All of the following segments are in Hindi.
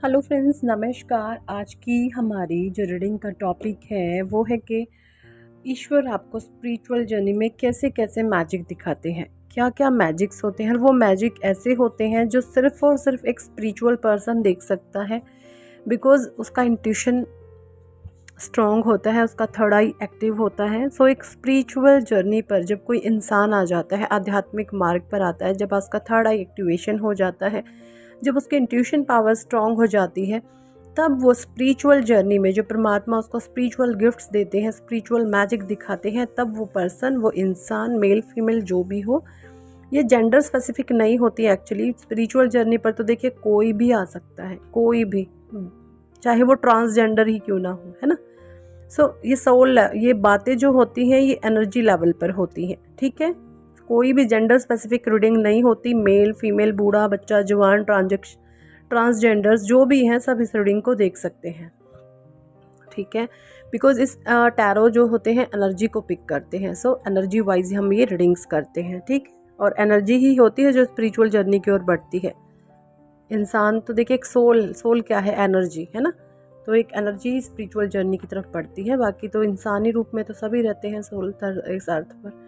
हेलो फ्रेंड्स, नमस्कार। आज की हमारी जो रीडिंग का टॉपिक है वो है कि ईश्वर आपको स्पिरिचुअल जर्नी में कैसे कैसे मैजिक दिखाते हैं, क्या क्या मैजिक्स होते हैं। और वो मैजिक ऐसे होते हैं जो सिर्फ और सिर्फ एक स्पिरिचुअल पर्सन देख सकता है, बिकॉज उसका इंट्यूशन स्ट्रॉन्ग होता है, उसका थर्ड आई एक्टिव होता है। सो एक स्पिरिचुअल जर्नी पर जब कोई इंसान आ जाता है, आध्यात्मिक मार्ग पर आता है, जब उसका थर्ड आई एक्टिवेशन हो जाता है, जब उसकी इंट्यूशन पावर स्ट्रॉन्ग हो जाती है, तब वो स्पिरिचुअल जर्नी में जो परमात्मा उसको स्पिरिचुअल गिफ्ट्स देते हैं, स्पिरिचुअल मैजिक दिखाते हैं, तब वो पर्सन, वो इंसान, मेल फीमेल जो भी हो, ये जेंडर स्पेसिफिक नहीं होती एक्चुअली। स्पिरिचुअल जर्नी पर तो देखिए कोई भी आ सकता है, कोई भी, चाहे वो ट्रांसजेंडर ही क्यों ना हो, है ना। ये सोल, ये बातें जो होती हैं ये एनर्जी लेवल पर होती हैं, ठीक है। कोई भी जेंडर स्पेसिफिक रीडिंग नहीं होती। मेल फीमेल, बूढ़ा बच्चा, जवान, ट्रांसजेंडर्स जो भी हैं सब इस रीडिंग को देख सकते हैं, ठीक है। बिकॉज इस टैरो जो होते हैं एनर्जी को पिक करते हैं। एनर्जी वाइज हम ये रीडिंग्स करते हैं, ठीक। और एनर्जी ही होती है जो स्पिरिचुअल जर्नी की ओर बढ़ती है। इंसान तो देखिए एक सोल क्या है, एनर्जी है ना। तो एक एनर्जी स्पिरिचुअल जर्नी की तरफ बढ़ती है, बाकी तो इंसानी रूप में तो सभी रहते हैं सोल इस अर्थ पर।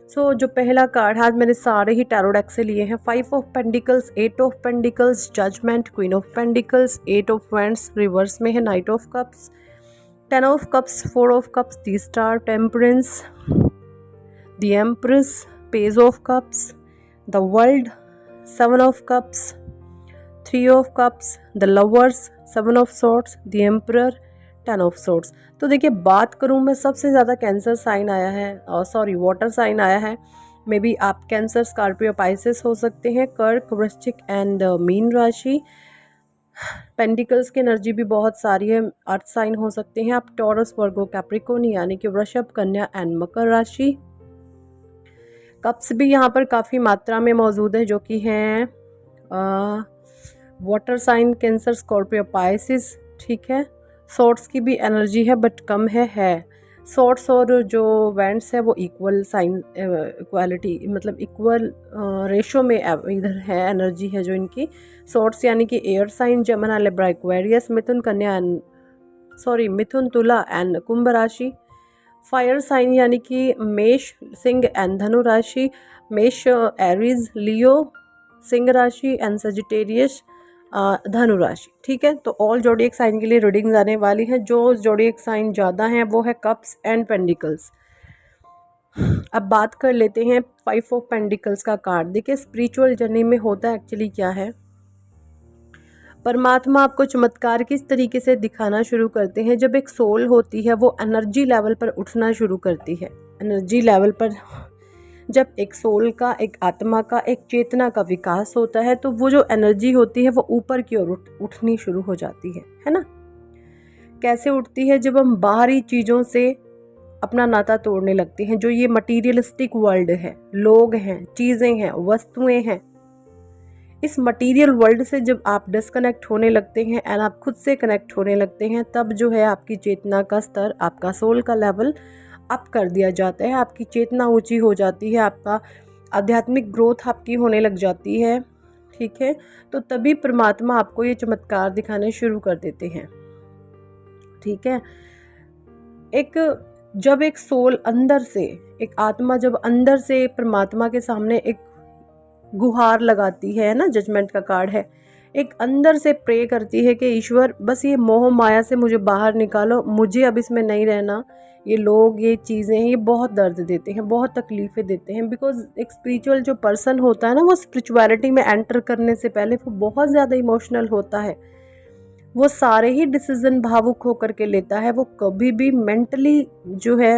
जो पहला कार्ड आज मैंने सारे ही टैरो डेक से लिए हैं। 5 of pentacles, 8 of pentacles, judgement, queen of pentacles, 8 of wands reverse में है, knight of cups, 10 of cups, 4 of cups, the star, temperance, the empress, page of cups, the world, 7 of cups, 3 of cups, the lovers, 7 of swords, the emperor, 10 of swords. तो देखिए बात करूँ मैं, सबसे ज़्यादा कैंसर साइन आया है, सॉरी वाटर साइन आया है। मे बी आप कैंसर, स्कॉर्पियो, पाइसेस हो सकते हैं, कर्क, वृश्चिक एंड मीन राशि। पेंटिकल्स की एनर्जी भी बहुत सारी है, अर्थ साइन हो सकते हैं आप, टॉरस, वर्गो, कैप्रिकॉर्न यानी कि वृषभ, कन्या एंड मकर राशि। कप्स भी यहाँ पर काफ़ी मात्रा में मौजूद है, जो कि हैं water sign, cancer, Scorpio, Pisces, ठीक है। सॉर्ट्स की भी एनर्जी है बट कम है। सॉर्ट्स और जो वैंड्स है वो इक्वल साइन, इक्वालिटी मतलब इक्वल रेशो में इधर है, एनर्जी है जो इनकी। सॉर्ट्स यानी कि एयर साइन, जमना, लिब्रा, एक्वेरियस, मिथुन, कन्या एंड मिथुन, तुला एंड कुंभ राशि। फायर साइन यानी कि मेष, सिंह एंड धनु राशि। मेष, एरीज, लियो, सिंह राशि एंड सजिटेरियस, धनु राशि, ठीक है। तो ऑल जोडिएक साइन के लिए रीडिंग्स आने वाली है। जो जोडिएक साइन ज़्यादा हैं वो है कप्स एंड पेंडिकल्स। अब बात कर लेते हैं 5 ऑफ पेंडिकल्स का कार्ड। देखिए स्पिरिचुअल जर्नी में होता एक्चुअली क्या है, परमात्मा आपको चमत्कार किस तरीके से दिखाना शुरू करते हैं। जब एक सोल होती है वो एनर्जी लेवल पर उठना शुरू करती है। एनर्जी लेवल पर जब एक सोल का, एक आत्मा का, एक चेतना का विकास होता है, तो वो जो एनर्जी होती है वो ऊपर की ओर उठनी शुरू हो जाती है ना। कैसे उठती है, जब हम बाहरी चीज़ों से अपना नाता तोड़ने लगते हैं। जो ये मटीरियलिस्टिक वर्ल्ड है, लोग हैं, चीज़ें हैं, वस्तुएं हैं, इस मटेरियल वर्ल्ड से जब आप डिस्कनेक्ट होने लगते हैं एंड आप खुद से कनेक्ट होने लगते हैं, तब जो है आपकी चेतना का स्तर, आपका सोल का लेवल अप कर दिया जाता है। आपकी चेतना ऊंची हो जाती है, आपका आध्यात्मिक ग्रोथ आपकी होने लग जाती है, ठीक है। तो तभी परमात्मा आपको ये चमत्कार दिखाने शुरू कर देते हैं, ठीक है। जब एक सोल अंदर से, एक आत्मा जब अंदर से परमात्मा के सामने एक गुहार लगाती है ना, जजमेंट का कार्ड है, एक अंदर से प्रे करती है कि ईश्वर बस ये मोह माया से मुझे बाहर निकालो, मुझे अब इसमें नहीं रहना। ये लोग, ये चीज़ें हैं, ये बहुत दर्द देते हैं, बहुत तकलीफ़ें देते हैं। बिकॉज एक स्पिरिचुअल जो पर्सन होता है ना, वो स्पिरिचुअलिटी में एंटर करने से पहले वो बहुत ज़्यादा इमोशनल होता है। वो सारे ही डिसीज़न भावुक होकर के लेता है। वो कभी भी मेंटली जो है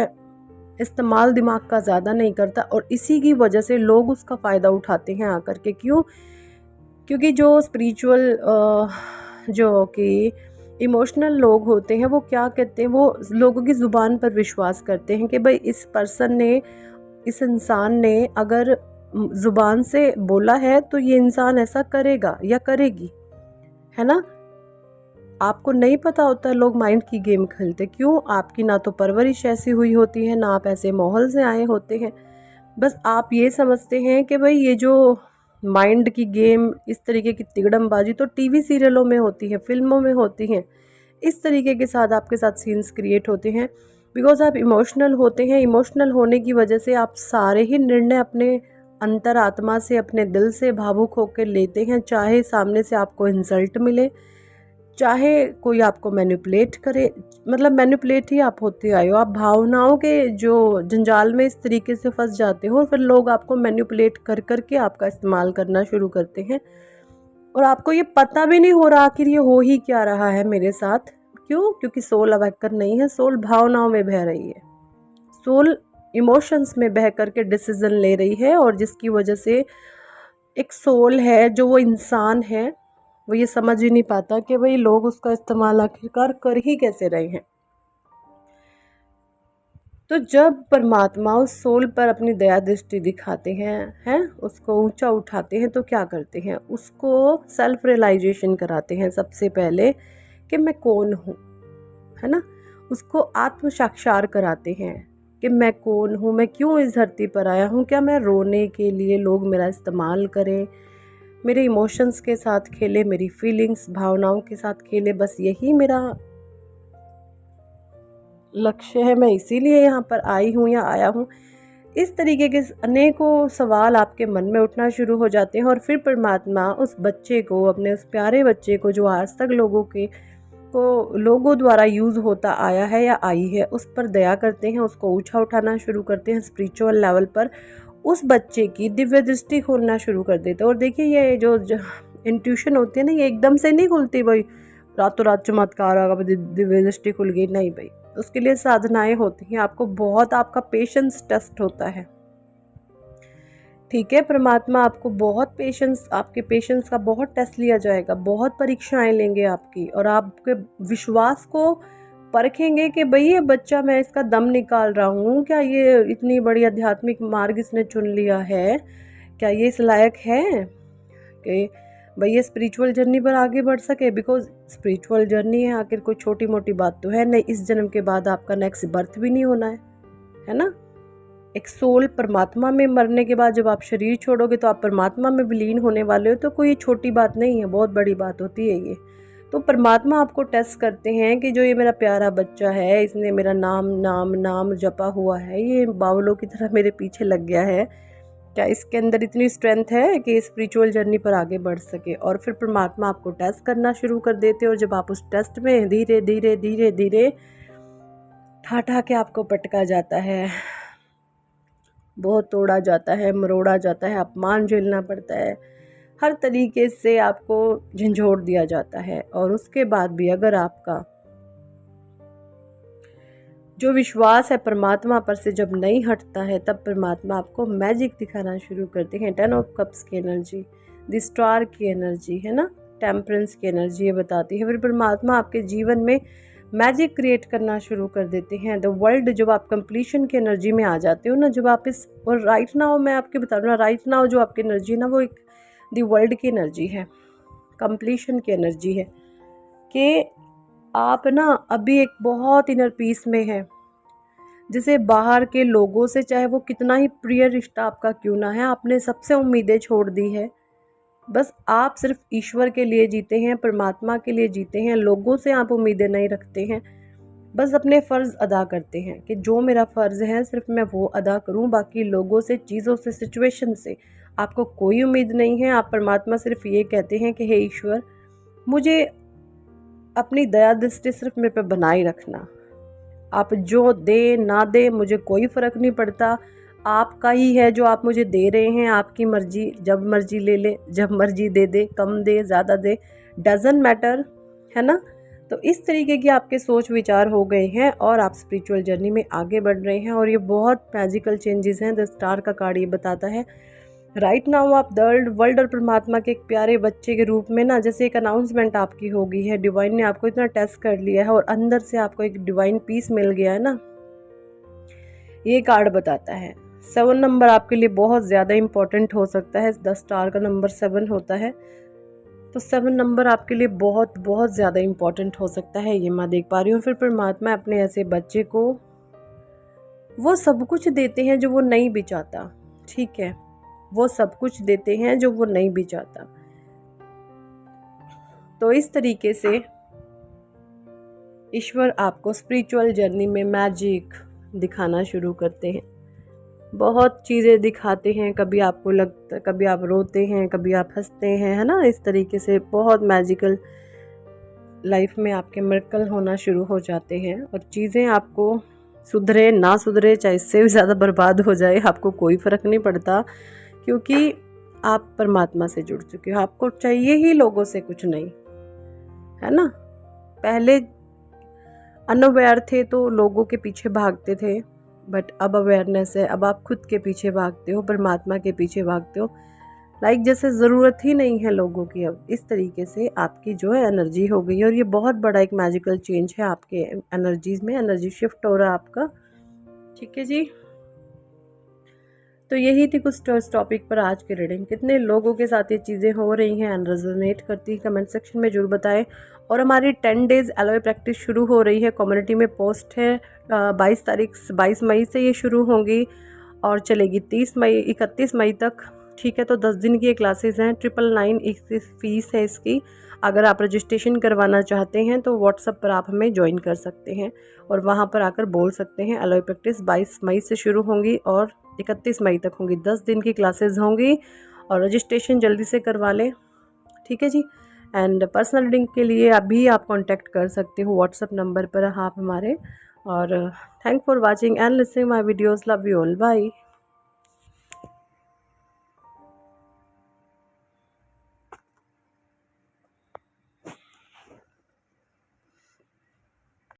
इस्तेमाल दिमाग का ज़्यादा नहीं करता, और इसी की वजह से लोग उसका फ़ायदा उठाते हैं आकर के। क्यों? क्योंकि जो स्पिरिचुअल जो कि इमोशनल लोग होते हैं, वो क्या कहते हैं, वो लोगों की ज़ुबान पर विश्वास करते हैं कि भाई इस पर्सन ने, इस इंसान ने अगर ज़ुबान से बोला है तो ये इंसान ऐसा करेगा या करेगी, है ना। आपको नहीं पता होता लोग माइंड की गेम खेलते क्यों। आपकी ना तो परवरिश ऐसी हुई होती है, ना आप ऐसे माहौल से आए होते हैं। बस आप ये समझते हैं कि भाई ये जो माइंड की गेम, इस तरीके की तिकड़मबाजी तो टीवी सीरियलों में होती है, फिल्मों में होती हैं। इस तरीके के साथ आपके साथ सीन्स क्रिएट होते हैं बिकॉज आप इमोशनल होते हैं। इमोशनल होने की वजह से आप सारे ही निर्णय अपने अंतरात्मा से, अपने दिल से भावुक होकर लेते हैं, चाहे सामने से आपको इंसल्ट मिले, चाहे कोई आपको मैनिपुलेट करे। मतलब मैनिपुलेट ही आप होते आए हो, आप भावनाओं के जो जंजाल में इस तरीके से फंस जाते हो, फिर लोग आपको मैनिपुलेट कर कर के आपका इस्तेमाल करना शुरू करते हैं और आपको ये पता भी नहीं हो रहा आखिर ये हो ही क्या रहा है मेरे साथ। क्यों? क्योंकि सोल अवेकन नहीं है, सोल भावनाओं में बह रही है, सोल इमोशंस में बह करके डिसीजन ले रही है, और जिसकी वजह से एक सोल है जो वो इंसान है वो ये समझ ही नहीं पाता कि भाई लोग उसका इस्तेमाल आखिरकार कर ही कैसे रहे हैं। तो जब परमात्मा उस सोल पर अपनी दया दृष्टि दिखाते हैं उसको ऊंचा उठाते हैं, तो क्या करते हैं? उसको सेल्फ रियलाइजेशन कराते हैं सबसे पहले कि मैं कौन हूँ, है ना। उसको आत्म साक्षात्कार कराते हैं कि मैं कौन हूँ, मैं क्यों इस धरती पर आया हूँ। क्या मैं रोने के लिए लोग मेरा इस्तेमाल करें, मेरे इमोशंस के साथ खेले, मेरी फीलिंग्स भावनाओं के साथ खेले, बस यही मेरा लक्ष्य है, मैं इसीलिए यहाँ पर आई हूँ या आया हूँ। इस तरीके के अनेकों सवाल आपके मन में उठना शुरू हो जाते हैं और फिर परमात्मा उस बच्चे को, अपने उस प्यारे बच्चे को जो आज तक लोगों द्वारा यूज़ होता आया है या आई है, उस पर दया करते हैं, उसको ऊंचा उठाना शुरू करते हैं स्पिरिचुअल लेवल पर, उस बच्चे की दिव्य दृष्टि खोलना शुरू कर देते हैं। और देखिए ये जो इंट्यूशन होती है ना, ये एकदम से नहीं खुलती भाई रातों रात चमत्कार आगा दिव्य दृष्टि खुल गई, नहीं भाई, उसके लिए साधनाएं होती हैं, आपको बहुत, आपका पेशेंस टेस्ट होता है, ठीक है। परमात्मा आपको बहुत पेशेंस, आपके पेशेंस का बहुत टेस्ट लिया जाएगा, बहुत परीक्षाएं लेंगे आपकी, और आपके विश्वास को परखेंगे कि भाई ये बच्चा, मैं इसका दम निकाल रहा हूँ, क्या ये इतनी बड़ी आध्यात्मिक मार्ग इसने चुन लिया है, क्या ये इस लायक है कि भाई ये स्पिरिचुअल जर्नी पर आगे बढ़ सके। बिकॉज स्पिरिचुअल जर्नी है, आखिर कोई छोटी मोटी बात तो है नहीं। इस जन्म के बाद आपका नेक्स्ट बर्थ भी नहीं होना है ना। एक सोल परमात्मा में मरने के बाद जब आप शरीर छोड़ोगे तो आप परमात्मा में विलीन होने वाले हो, तो कोई छोटी बात नहीं है, बहुत बड़ी बात होती है ये। तो परमात्मा आपको टेस्ट करते हैं कि जो ये मेरा प्यारा बच्चा है, इसने मेरा नाम नाम नाम जपा हुआ है, ये बावलों की तरह मेरे पीछे लग गया है, क्या इसके अंदर इतनी स्ट्रेंथ है कि स्पिरिचुअल जर्नी पर आगे बढ़ सके। और फिर परमात्मा आपको टेस्ट करना शुरू कर देते हैं, और जब आप उस टेस्ट में धीरे धीरे धीरे धीरे ठा के आपको पटका जाता है, बहुत तोड़ा जाता है, मरोड़ा जाता है, अपमान झेलना पड़ता है, हर तरीके से आपको झंझोड़ दिया जाता है। और उसके बाद भी अगर आपका जो विश्वास है परमात्मा पर से जब नहीं हटता है, तब परमात्मा आपको मैजिक दिखाना शुरू करते हैं। 10 ऑफ कप्स की एनर्जी, द स्टार की एनर्जी, है ना, टेम्परेंस की एनर्जी ये बताती है। फिर परमात्मा आपके जीवन में मैजिक क्रिएट करना शुरू कर देते हैं। द वर्ल्ड, जब आप कंप्लीशन की एनर्जी में आ जाते हो ना, जब आप इस, और राइट नाउ मैं आपके बता रहा हूँ, राइट नाउ जो आपकी एनर्जी है ना, वो एक द वर्ल्ड की एनर्जी है, कंप्लीशन की एनर्जी है, कि आप ना अभी एक बहुत इनर पीस में है, जिसे बाहर के लोगों से, चाहे वो कितना ही प्रिय रिश्ता आपका क्यों ना है, आपने सबसे उम्मीदें छोड़ दी है। बस आप सिर्फ ईश्वर के लिए जीते हैं, परमात्मा के लिए जीते हैं, लोगों से आप उम्मीदें नहीं रखते हैं, बस अपने फ़र्ज़ अदा करते हैं कि जो मेरा फ़र्ज़ है सिर्फ मैं वो अदा करूं, बाकी लोगों से, चीज़ों से, सिचुएशन से आपको कोई उम्मीद नहीं है। आप परमात्मा सिर्फ ये कहते हैं कि हे ईश्वर, मुझे अपनी दया दृष्टि सिर्फ मेरे पे बनाए रखना, आप जो दे ना दे मुझे कोई फ़र्क नहीं पड़ता, आपका ही है जो आप मुझे दे रहे हैं, आपकी मर्ज़ी, जब मर्ज़ी ले ले, जब मर्ज़ी दे दे, कम दे ज़्यादा दे, डज़न्ट मैटर, है ना। तो इस तरीके की आपके सोच विचार हो गए हैं और आप स्पिरिचुअल जर्नी में आगे बढ़ रहे हैं, और ये बहुत मैजिकल चेंजेस हैं। द स्टार का कार्ड ये बताता है राइट नाउ आप वर्ल्ड और परमात्मा के एक प्यारे बच्चे के रूप में ना, जैसे एक अनाउंसमेंट आपकी हो गई है, डिवाइन ने आपको इतना टेस्ट कर लिया है और अंदर से आपको एक डिवाइन पीस मिल गया है ना, ये कार्ड बताता है। 7 नंबर आपके लिए बहुत ज़्यादा इम्पोर्टेंट हो सकता है, 10 स्टार का नंबर 7 होता है, तो 7 नंबर आपके लिए बहुत बहुत ज़्यादा इम्पोर्टेंट हो सकता है, ये मैं देख पा रही हूँ। फिर परमात्मा अपने ऐसे बच्चे को वो सब कुछ देते हैं जो वो नहीं भी चाहता, ठीक है, वो सब कुछ देते हैं जो वो नहीं भी चाहता। तो इस तरीके से ईश्वर आपको स्पिरिचुअल जर्नी में मैजिक दिखाना शुरू करते हैं। बहुत चीज़ें दिखाते हैं, कभी आपको लगता, कभी आप रोते हैं, कभी आप हंसते हैं, है ना। इस तरीके से बहुत मैजिकल लाइफ में आपके मिरेकल होना शुरू हो जाते हैं और चीज़ें आपको सुधरे ना सुधरे, चाहे इससे भी ज़्यादा बर्बाद हो जाए, आपको कोई फ़र्क नहीं पड़ता, क्योंकि आप परमात्मा से जुड़ चुके हो। आपको चाहिए ही लोगों से कुछ नहीं, है ना। पहले अनअवेयर थे तो लोगों के पीछे भागते थे, बट अब अवेयरनेस है, अब आप खुद के पीछे भागते हो, परमात्मा के पीछे भागते हो। लाइक जैसे ज़रूरत ही नहीं है लोगों की। अब इस तरीके से आपकी जो है एनर्जी हो गई है और ये बहुत बड़ा एक मैजिकल चेंज है आपके एनर्जीज़ में। एनर्जी शिफ्ट हो रहा है आपका, ठीक है जी। तो यही थी कुछ इस टॉपिक पर आज की रीडिंग। कितने लोगों के साथ ये चीज़ें हो रही हैं एंड रेजोनेट करती है, कमेंट सेक्शन में जरूर बताएं। और हमारी 10 डेज़ एलोए प्रैक्टिस शुरू हो रही है, कम्युनिटी में पोस्ट है। 22 मई से ये शुरू होंगी और चलेगी 31 मई तक, ठीक है। तो 10 दिन की ये क्लासेस हैं। 999 फीस है इसकी। अगर आप रजिस्ट्रेशन करवाना चाहते हैं तो व्हाट्सएप पर आप हमें ज्वाइन कर सकते हैं और वहाँ पर आकर बोल सकते हैं। एलोए प्रैक्टिस 22 मई से शुरू होंगी और 31 मई तक होंगी। 10 दिन की क्लासेस होंगी और रजिस्ट्रेशन जल्दी से करवा लें, ठीक है जी। एंड पर्सनल रीडिंग के लिए अभी आप कांटेक्ट कर सकते हो व्हाट्सएप नंबर पर आप हमारे। और thank for watching and listening my videos. Love you all, bye.